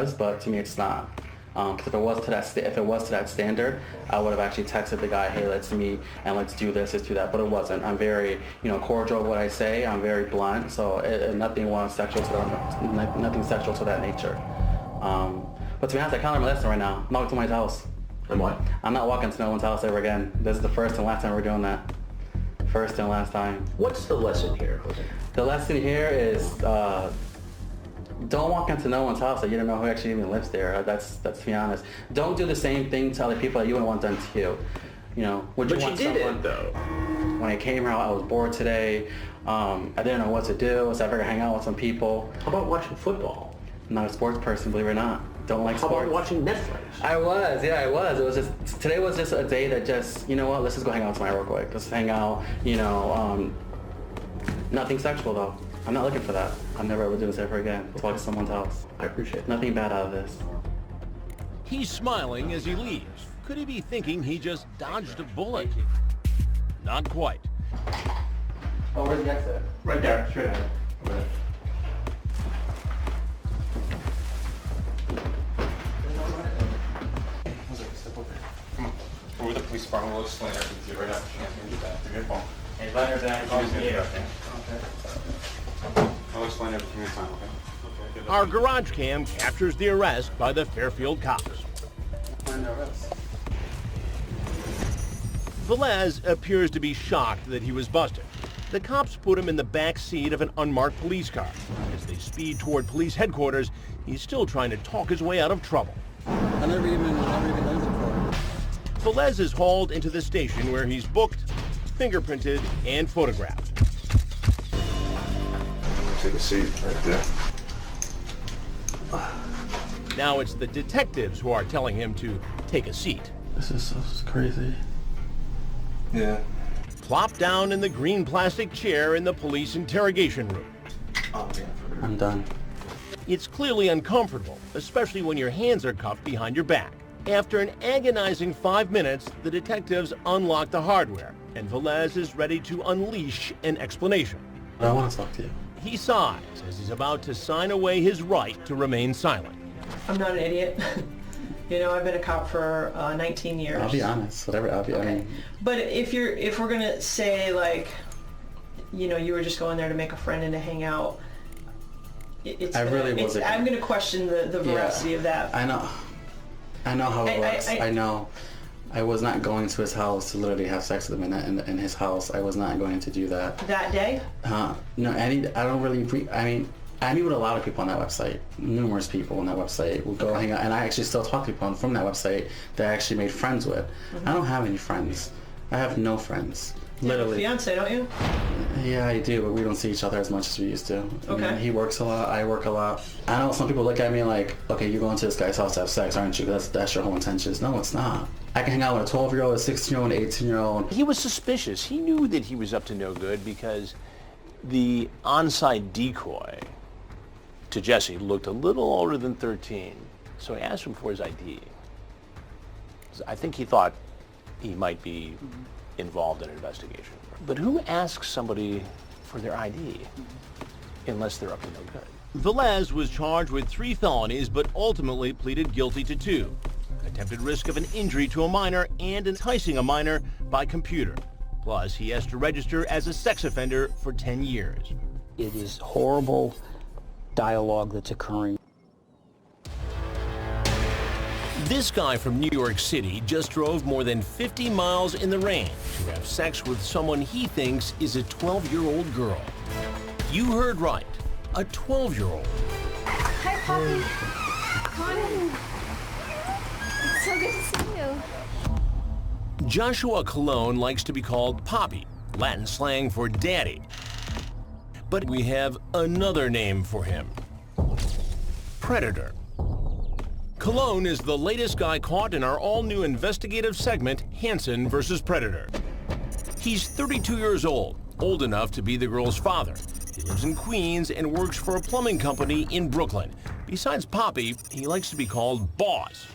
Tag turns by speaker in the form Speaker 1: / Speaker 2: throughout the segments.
Speaker 1: was, but to me it's not. Because if it was to that standard, I would have actually texted the guy, hey, let's meet and let's do this, let's do that. But it wasn't. I'm very, cordial with what I say. I'm very blunt, so nothing sexual to that nature. But to be honest, I kind of learned my lesson right now. I'm not walking to my house.
Speaker 2: And what?
Speaker 1: I'm not walking to no one's house ever again. This is the first and last time we're doing that. First and last time.
Speaker 2: What's the lesson here, Jose?
Speaker 1: The lesson here is don't walk into no one's house that you don't know who actually even lives there. That's to be honest. Don't do the same thing to other people that you wouldn't want done to you. But you did it though. When I came here, I was bored today. I didn't know what to do, so I figured I'd hang out with some people.
Speaker 2: How about watching football?
Speaker 1: I'm not a sports person, believe it or not. Don't like sports.
Speaker 2: How about watching Netflix? I
Speaker 1: was. It was just, today was just a day that just, let's just go hang out tonight real quick. Let's hang out, nothing sexual though. I'm not looking for that. I'm never ever doing this ever again. Let's walk to someone's house.
Speaker 2: I appreciate it.
Speaker 1: Nothing bad out of this.
Speaker 3: He's smiling as he leaves. Could he be thinking he just dodged a bullet? Not quite.
Speaker 1: Oh, where's the exit?
Speaker 4: Right there, straight ahead. Over there. Come on. We're with the police department. We'll explain everything to you right after. Can't get that. Give me your phone.
Speaker 1: Hey, let her down.
Speaker 4: I'll explain everything in time, okay?
Speaker 3: Our garage cam captures the arrest by the Fairfield cops. Velez appears to be shocked that he was busted. The cops put him in the back seat of an unmarked police car. As they speed toward police headquarters, he's still trying to talk his way out of trouble.
Speaker 5: I never even done it before.
Speaker 3: Velez is hauled into the station where he's booked, fingerprinted, and photographed.
Speaker 4: Take a seat right there.
Speaker 3: Now it's the detectives who are telling him to take a seat.
Speaker 1: This is so crazy.
Speaker 4: Yeah.
Speaker 3: Plop down in the green plastic chair in the police interrogation room.
Speaker 4: Oh, yeah.
Speaker 1: I'm done.
Speaker 3: It's clearly uncomfortable, especially when your hands are cuffed behind your back. After an agonizing 5 minutes, the detectives unlock the hardware, and Velez is ready to unleash an explanation.
Speaker 1: I want to talk to you.
Speaker 3: He sighs as he's about to sign away his right to remain silent.
Speaker 6: I'm not an idiot. I've been a cop for 19 years.
Speaker 1: I'll be honest. Whatever. I mean.
Speaker 6: But if we're gonna say like, you were just going there to make a friend and to hang out, I'm gonna question the veracity of that.
Speaker 1: I know how it works. I know. I was not going to his house to literally have sex with him in his house. I was not going to do that.
Speaker 6: That day?
Speaker 1: No, I don't really. I meet with a lot of people on that website. Numerous people on that website will go hang out, and I actually still talk to people from that website that I actually made friends with. I don't have any friends. I have no friends. Literally.
Speaker 6: You have a fiance, don't you?
Speaker 1: Yeah, I do, but we don't see each other as much as we used to.
Speaker 6: Okay.
Speaker 1: I mean, he works a lot, I work a lot. I know some people look at me like, okay, you're going to this guy's house to have sex, aren't you? That's your whole intentions. No, it's not. I can hang out with a 12-year-old, a 16-year-old, an 18-year-old.
Speaker 7: He was suspicious. He knew that he was up to no good because the on-site decoy to Jesse looked a little older than 13. So he asked him for his ID. I think he thought he might be involved in an investigation. But who asks somebody for their ID unless they're up to no good?
Speaker 3: Velez was charged with 3 felonies but ultimately pleaded guilty to 2. Attempted risk of an injury to a minor and enticing a minor by computer. Plus, he has to register as a sex offender for 10 years.
Speaker 8: It is horrible dialogue that's occurring.
Speaker 3: This guy from New York City just drove more than 50 miles in the rain to have sex with someone he thinks is a 12-year-old girl. You heard right, a 12-year-old.
Speaker 9: Hi, Poppy. Come on in. It's so good to see you.
Speaker 3: Joshua Colon likes to be called Poppy, Latin slang for daddy. But we have another name for him. Predator. Colon is the latest guy caught in our all-new investigative segment, Hansen vs. Predator. He's 32 years old enough to be the girl's father. He lives in Queens and works for a plumbing company in Brooklyn. Besides Poppy, he likes to be called Boss.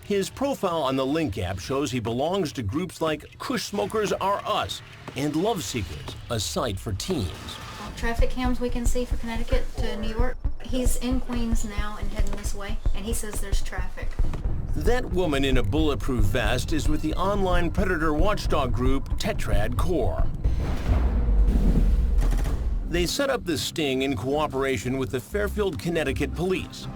Speaker 3: His profile on the Link app shows he belongs to groups like Kush Smokers Are Us and Love Seekers, a site for teens.
Speaker 10: traffic cams we can see for Connecticut to New York. He's in Queens now and heading this way, and he says there's traffic.
Speaker 3: That woman in a bulletproof vest is with the online predator watchdog group Tetrad Core. They set up this sting in cooperation with the Fairfield, Connecticut police.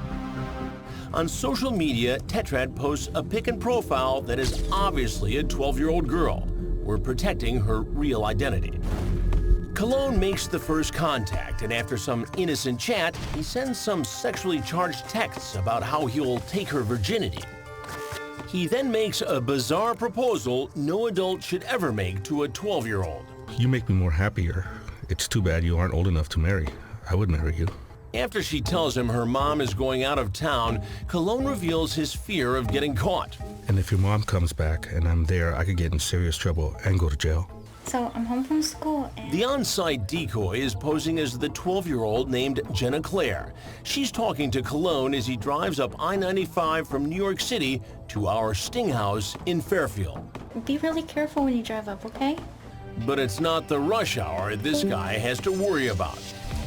Speaker 3: On social media, Tetrad posts a pic and profile that is obviously a 12-year-old girl. We're protecting her real identity. Cologne makes the first contact, and after some innocent chat, he sends some sexually charged texts about how he'll take her virginity. He then makes a bizarre proposal no adult should ever make to a 12-year-old.
Speaker 11: You make me more happier. It's too bad you aren't old enough to marry. I would marry you.
Speaker 3: After she tells him her mom is going out of town, Cologne reveals his fear of getting caught.
Speaker 11: And if your mom comes back and I'm there, I could get in serious trouble and go to jail.
Speaker 9: So I'm home from school and...
Speaker 3: The on-site decoy is posing as the 12-year-old named Jenna Claire. She's talking to Cologne as he drives up I-95 from New York City to our sting house in Fairfield.
Speaker 9: Be really careful when you drive up, okay?
Speaker 3: But it's not the rush hour this guy has to worry about.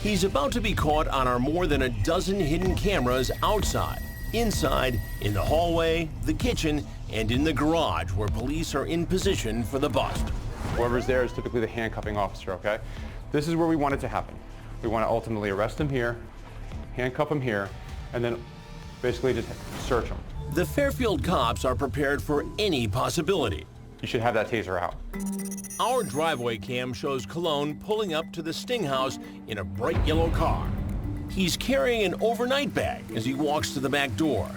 Speaker 3: He's about to be caught on our more than a dozen hidden cameras outside, inside, in the hallway, the kitchen, and in the garage where police are in position for the bust.
Speaker 4: Whoever's there is typically the handcuffing officer, okay? This is where we want it to happen. We want to ultimately arrest him here, handcuff him here, and then basically just search him.
Speaker 3: The Fairfield cops are prepared for any possibility.
Speaker 4: You should have that taser out.
Speaker 3: Our driveway cam shows Cologne pulling up to the sting house in a bright yellow car. He's carrying an overnight bag as he walks to the back door.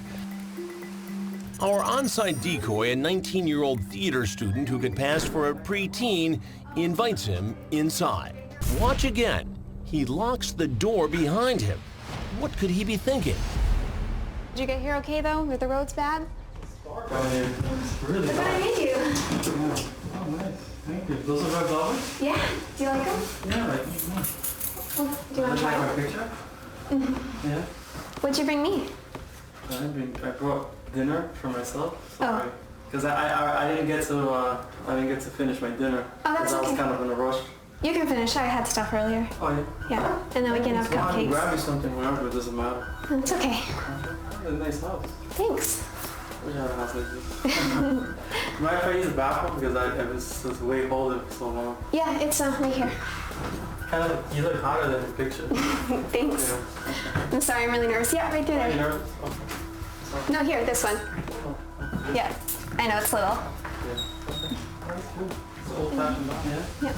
Speaker 3: Our on-site decoy, a 19-year-old theater student who could pass for a preteen, invites him inside. Watch again. He locks the door behind him. What could he be thinking?
Speaker 9: Did you get here okay though? Were the roads bad?
Speaker 5: Really
Speaker 9: Look what I made you.
Speaker 5: Yeah. Oh, nice. Thank you. Those are red velvet?
Speaker 9: Yeah. Do you like them?
Speaker 5: Yeah, I think
Speaker 9: Oh, do you want to try
Speaker 5: my
Speaker 9: them?
Speaker 5: picture?
Speaker 9: Mm-hmm.
Speaker 5: Yeah.
Speaker 9: What'd you bring me?
Speaker 5: I brought dinner for myself.
Speaker 9: Oh.
Speaker 5: Because I didn't get to finish my dinner.
Speaker 9: Oh, that's
Speaker 5: Because I was
Speaker 9: okay.
Speaker 5: kind of in a rush.
Speaker 9: You can finish. I had stuff earlier.
Speaker 5: Oh, yeah?
Speaker 9: Yeah. And then we can have cupcakes.
Speaker 5: Grab me something wherever, it doesn't matter.
Speaker 9: It's okay.
Speaker 5: It's a nice house.
Speaker 9: Thanks.
Speaker 5: I wish I had a house like this. Mind if I use the bathroom? Because it was way colder for so long.
Speaker 9: Yeah, it's right here.
Speaker 5: You look hotter than the picture.
Speaker 9: Thanks.
Speaker 5: Yeah.
Speaker 9: I'm sorry, I'm really nervous. Yeah, right through
Speaker 5: Are you
Speaker 9: there.
Speaker 5: nervous? Oh.
Speaker 9: No, here, this one. Yeah. I know, it's little.
Speaker 5: Yeah. That's cool. It's an old-fashioned bathroom.
Speaker 9: Yeah.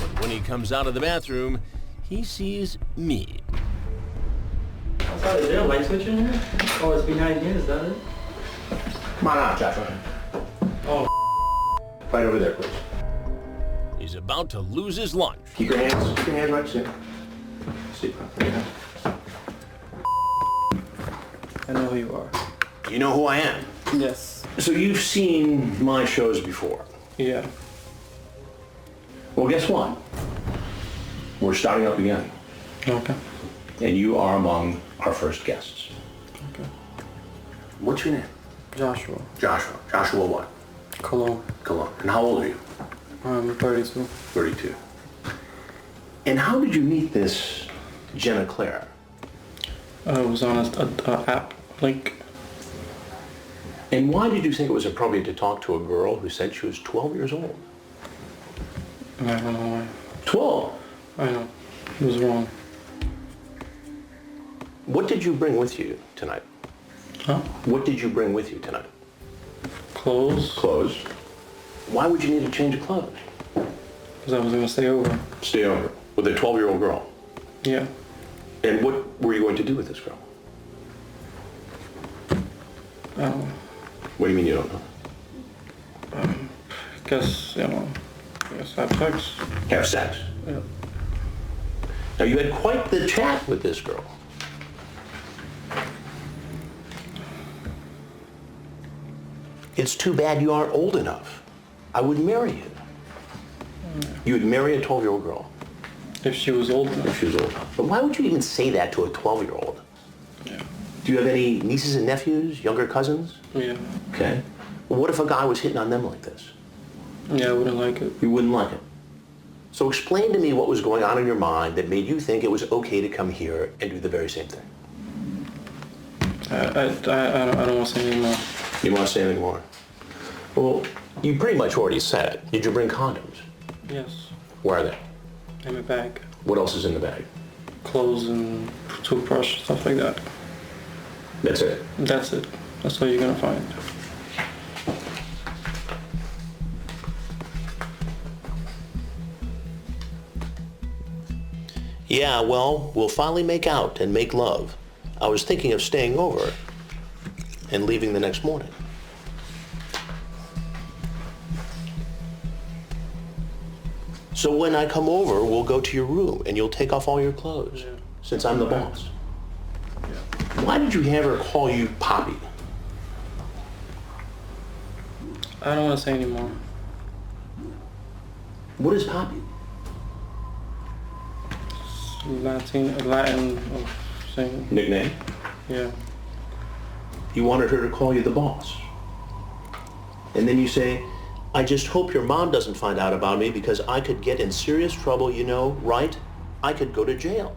Speaker 3: But when he comes out of the bathroom, he sees me.
Speaker 5: Outside, is there a light switch in here? Oh, it's behind here, is that it?
Speaker 2: Come on out, Joshua.
Speaker 5: Oh,
Speaker 2: Right over there, please.
Speaker 3: He's about to lose his lunch.
Speaker 2: Keep your hands right there. Sit down.
Speaker 5: I know who you are.
Speaker 7: You know who I am.
Speaker 5: Yes.
Speaker 7: So you've seen my shows before.
Speaker 5: Yeah.
Speaker 7: Well, guess what? We're starting up again.
Speaker 5: Okay.
Speaker 7: And you are among our first guests.
Speaker 5: Okay.
Speaker 7: What's your name?
Speaker 5: Joshua.
Speaker 7: Joshua. Joshua what?
Speaker 5: Cologne.
Speaker 7: Cologne. And how old are you?
Speaker 5: I'm 32.
Speaker 7: 32. And how did you meet this Jenna Claire?
Speaker 5: I was on a app link.
Speaker 7: And why did you think it was appropriate to talk to a girl who said she was 12 years old?
Speaker 5: I don't know why.
Speaker 7: 12?
Speaker 5: I know. It was wrong.
Speaker 7: What did you bring with you tonight?
Speaker 5: Huh?
Speaker 7: What did you bring with you tonight?
Speaker 5: Clothes?
Speaker 7: Clothes. Why would you need a change of clothes?
Speaker 5: Because I was going to stay over.
Speaker 7: Stay over with a 12-year-old girl.
Speaker 5: Yeah.
Speaker 7: And what were you going to do with this girl? What do you mean you don't know?
Speaker 5: Guess have sex.
Speaker 7: Have sex?
Speaker 5: Yeah.
Speaker 7: Now you had quite the chat with this girl. It's too bad you aren't old enough. I would marry you. You would marry a 12-year-old girl.
Speaker 5: If she was old enough.
Speaker 7: If she was old enough. But why would you even say that to a 12-year-old?
Speaker 5: Yeah.
Speaker 7: Do you have any nieces and nephews, younger cousins?
Speaker 5: Yeah.
Speaker 7: So explain to me what was going on in your mind that made you think it was okay to come here and do the very same thing.
Speaker 5: I don't want to say anymore.
Speaker 7: You want to say anything more? Well, you pretty much already said it. Did you bring condoms?
Speaker 5: Yes.
Speaker 7: Where are they?
Speaker 5: In my bag.
Speaker 7: What else is in the bag?
Speaker 5: Clothes and toothbrush, stuff like that.
Speaker 7: That's it?
Speaker 5: That's it. That's all you're gonna find.
Speaker 7: Yeah, well, we'll finally make out and make love. I was thinking of staying over and leaving the next morning. So when I come over, we'll go to your room and you'll take off all your clothes, since I'm the boss.
Speaker 5: Yeah.
Speaker 7: Why did you have her call you Poppy?
Speaker 5: I don't want to say anymore.
Speaker 7: What is Poppy?
Speaker 5: Latin saying.
Speaker 7: Nickname?
Speaker 5: Yeah.
Speaker 7: You wanted her to call you the boss. And then you say, I just hope your mom doesn't find out about me because I could get in serious trouble, you know, right? I could go to jail.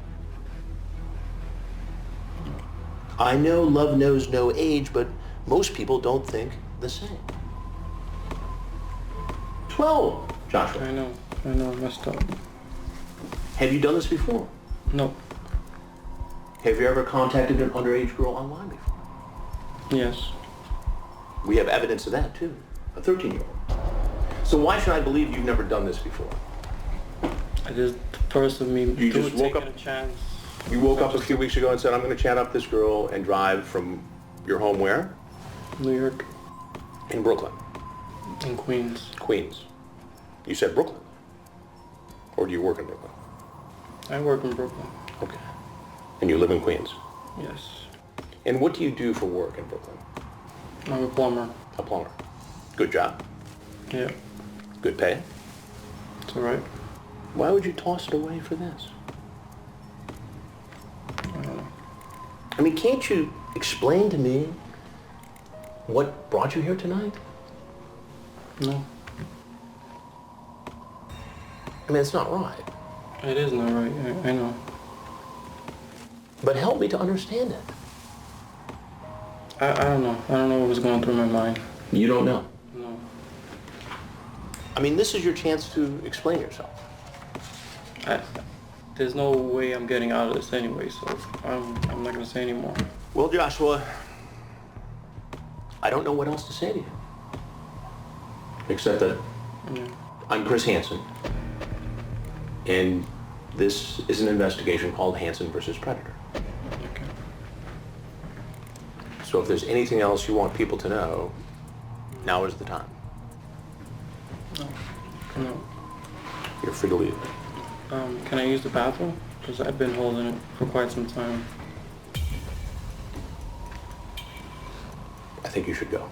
Speaker 7: I know love knows no age, but most people don't think the same. 12, Joshua.
Speaker 5: I know, I messed up.
Speaker 7: Have you done this before?
Speaker 5: No.
Speaker 7: Have you ever contacted an underage girl online before?
Speaker 5: Yes.
Speaker 7: We have evidence of that too, a 13-year-old. So why should I believe you've never done this before?
Speaker 5: I just, the first of me
Speaker 7: You just woke
Speaker 5: taking
Speaker 7: up-
Speaker 5: a chance.
Speaker 7: You woke up a few weeks ago and said, I'm going to chat up this girl and drive from your home where?
Speaker 5: New York
Speaker 7: In Brooklyn.
Speaker 5: and Queens.
Speaker 7: Queens. You said Brooklyn. Or do you work in Brooklyn?
Speaker 5: I work in Brooklyn.
Speaker 7: Okay. And you live in Queens.
Speaker 5: Yes.
Speaker 7: And what do you do for work in Brooklyn?
Speaker 5: I'm a plumber.
Speaker 7: A plumber. Good job.
Speaker 5: Yeah.
Speaker 7: Good pay.
Speaker 5: It's alright.
Speaker 7: Why would you toss it away for this?
Speaker 5: I don't know.
Speaker 7: I mean, can't you explain to me what brought you here tonight?
Speaker 5: No.
Speaker 7: I mean, it's not right.
Speaker 5: It is not right. I know.
Speaker 7: But help me to understand it.
Speaker 5: I don't know. I don't know what was going through my mind.
Speaker 7: You don't know.
Speaker 5: No.
Speaker 7: I mean, this is your chance to explain yourself.
Speaker 5: There's no way I'm getting out of this anyway, so I'm not gonna say anymore.
Speaker 7: Well, Joshua, I don't know what else to say to you. Except that
Speaker 5: Yeah.
Speaker 7: I'm Chris Hansen. And this is an investigation called Hansen versus Predator.
Speaker 5: Okay.
Speaker 7: So if there's anything else you want people to know, now is the time.
Speaker 5: No.
Speaker 7: You're free to leave.
Speaker 5: Can I use the bathroom? Because I've been holding it for quite some time.
Speaker 7: I think you should go.